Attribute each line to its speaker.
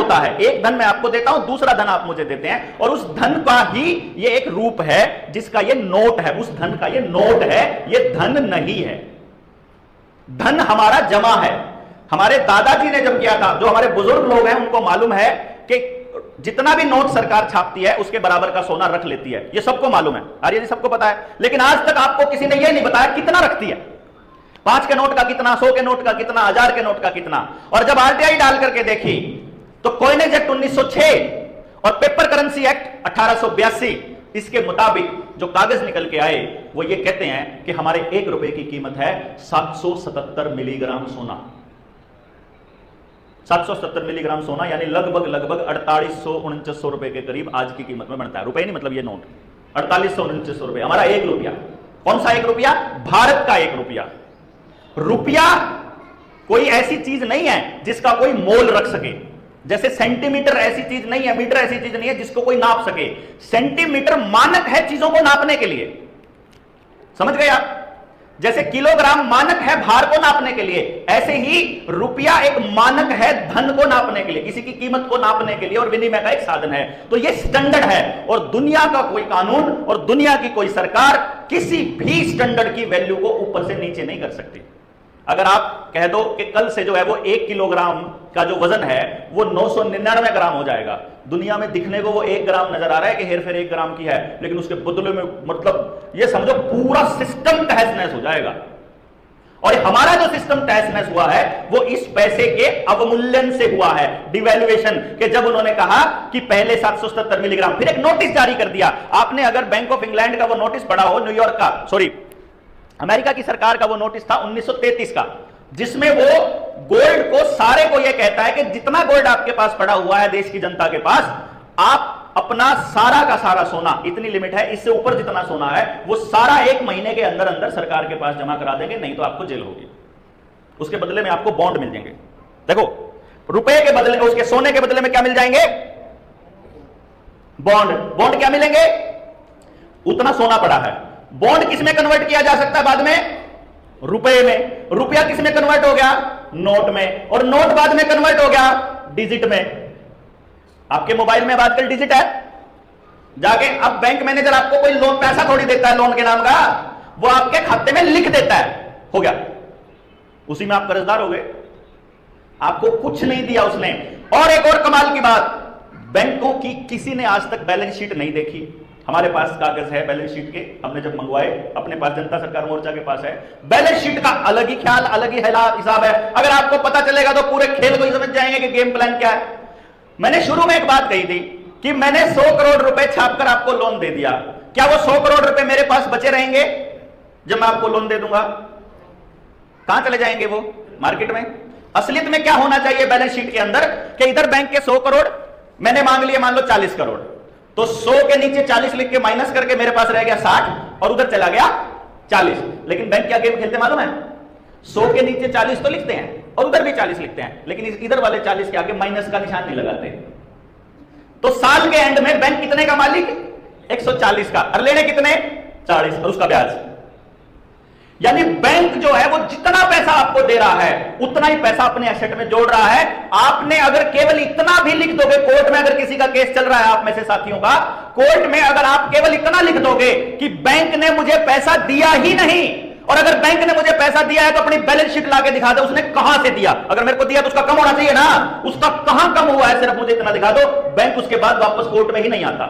Speaker 1: होता है, एक धन मैं आपको देता हूं, दूसरा धन आप मुझे देते हैं, और उस धन का ही ये एक रूप है जिसका ये नोट है, उस धन का ये नोट है, ये धन नहीं है। धन हमारा जमा है। हमारे दादाजी ने जब किया था, जो हमारे बुजुर्ग लोग हैं उनको मालूम है कि जितना भी नोट सरकार छापती है उसके बराबर का सोना रख लेती है, ये सबको मालूम है, आर्य जी सबको पता है। लेकिन आज तक आपको किसी ने यह नहीं बताया कितना रखती है, 5 के नोट का कितना, 100 के नोट का कितना, 1000 के नोट का कितना। और जब आरटीआई डाल करके देखी तो कॉइनेज एक्ट 1906 और पेपर करेंसी एक्ट 1882, इसके मुताबिक जो कागज निकल के आए वो ये कहते हैं कि हमारे 1 रुपए की कीमत है 777 मिलीग्राम सोना। 770 मिलीग्राम सोना यानी लगभग 4800-4900 रुपए के करीब आज की कीमत में बनता है। रुपए नहीं, मतलब ये नोट 4800-4900 रुपए। हमारा 1 रुपया, कौन सा 1 रुपया? भारत का 1 रुपया। रुपया कोई ऐसी चीज नहीं है जिसका कोई मोल रख सके, जैसे सेंटीमीटर ऐसी चीज नहीं है, मीटर ऐसी चीज नहीं है जिसको कोई नाप सके। सेंटीमीटर मानक है चीजों को नापने के लिए, समझ गए आप? जैसे किलोग्राम मानक है भार को नापने के लिए, ऐसे ही रुपया एक मानक है धन को नापने के लिए, किसी की कीमत को नापने के लिए और विनिमय का एक साधन है। तो यह स्टैंडर्ड है और दुनिया का कोई कानून और दुनिया की कोई सरकार किसी भी स्टैंडर्ड की वैल्यू को ऊपर से नीचे नहीं कर सकती। अगर आप कह दो कि कल से जो है वो 1 किलोग्राम का जो वजन है वो 999 ग्राम हो जाएगा, दुनिया में दिखने को वो 1 ग्राम नजर आ रहा है कि हेरफेर 1 ग्राम की है, लेकिन उसके बदले में मतलब ये समझो पूरा सिस्टम तहस नहस हो जाएगा। और हमारा जो सिस्टम तहस नहस हुआ है वो इस पैसे के अवमूल्यन से हुआ है, डिवैल्यूएशन के। जब उन्होंने कहा कि पहले 777 मिलीग्राम, फिर एक नोटिस जारी कर दिया। आपने अगर बैंक ऑफ इंग्लैंड का वो नोटिस पढ़ा हो, न्यूयॉर्क का, सॉरी अमेरिका की सरकार का वो नोटिस था 1933 का, जिसमें वो गोल्ड को सारे को यह कहता है कि जितना गोल्ड आपके पास पड़ा हुआ है देश की जनता के पास, आप अपना सारा का सारा सोना, इतनी लिमिट है, इससे ऊपर जितना सोना है वो सारा 1 महीने के अंदर अंदर सरकार के पास जमा करा देंगे, नहीं तो आपको जेल होगी। उसके बदले में आपको बॉन्ड मिल जाएंगे। देखो, रुपए के बदले, उसके सोने के बदले में क्या मिल जाएंगे? बॉन्ड। बॉन्ड क्या मिलेंगे? उतना सोना पड़ा है। बॉन्ड किस में कन्वर्ट किया जा सकता है बाद में? रुपए में। रुपया किस में कन्वर्ट हो गया? नोट में। और नोट बाद में कन्वर्ट हो गया डिजिट में। आपके मोबाइल में आजकल डिजिट है, जाके अब बैंक मैनेजर आपको कोई लोन पैसा थोड़ी देता है लोन के नाम का, वो आपके खाते में लिख देता है, हो गया, उसी में आप कर्जदार हो गए, आपको कुछ नहीं दिया उसने। और एक और कमाल की बात, बैंकों की किसी ने आज तक बैलेंस शीट नहीं देखी। हमारे पास कागज है बैलेंस शीट के, हमने जब मंगवाए, अपने पास जनता सरकार मोर्चा के पास है। बैलेंस शीट का अलग ही ख्याल, अलग ही हिसाब है। अगर आपको पता चलेगा तो पूरे खेल को ही समझ जाएंगे कि गेम प्लान क्या है। मैंने शुरू में एक बात कही थी कि मैंने 100 करोड़ रुपए छापकर आपको लोन दे दिया, क्या वो 100 करोड़ रुपए मेरे पास बचे रहेंगे जब मैं आपको लोन दे दूंगा? कहां चले जाएंगे वो? मार्केट में। असलियत में क्या होना चाहिए बैलेंस शीट के अंदर कि इधर बैंक के 100 करोड़ मैंने मांग लिए, मान लो 40 करोड़, तो 100 के नीचे 40 लिख के माइनस करके मेरे पास रह गया 60 और उधर चला गया 40। लेकिन बैंक क्या गेम खेलते मालूम है? 100 के नीचे 40 तो लिखते हैं और उधर भी 40 लिखते हैं, लेकिन इधर वाले 40 के आगे माइनस का निशान नहीं लगाते। तो साल के एंड में बैंक कितने का मालिक? 140 का, और लेने कितने? 40, और उसका ब्याज। यानी बैंक जो है वो जितना पैसा आपको दे रहा है उतना ही पैसा अपने एसेट में जोड़ रहा है। आपने अगर केवल इतना भी लिख दोगे, कोर्ट में अगर किसी का केस चल रहा है आप में से साथियों का, कोर्ट में अगर आप केवल इतना लिख दोगे कि बैंक ने मुझे पैसा दिया ही नहीं, और अगर बैंक ने मुझे पैसा दिया है तो अपनी बैलेंस शीट लाके दिखा दो उसने कहां से दिया। अगर मेरे को दिया तो उसका कम होना चाहिए ना, उसका कहां कम हुआ है सिर्फ मुझे इतना दिखा दो, बैंक उसके बाद वापस कोर्ट में ही नहीं आता।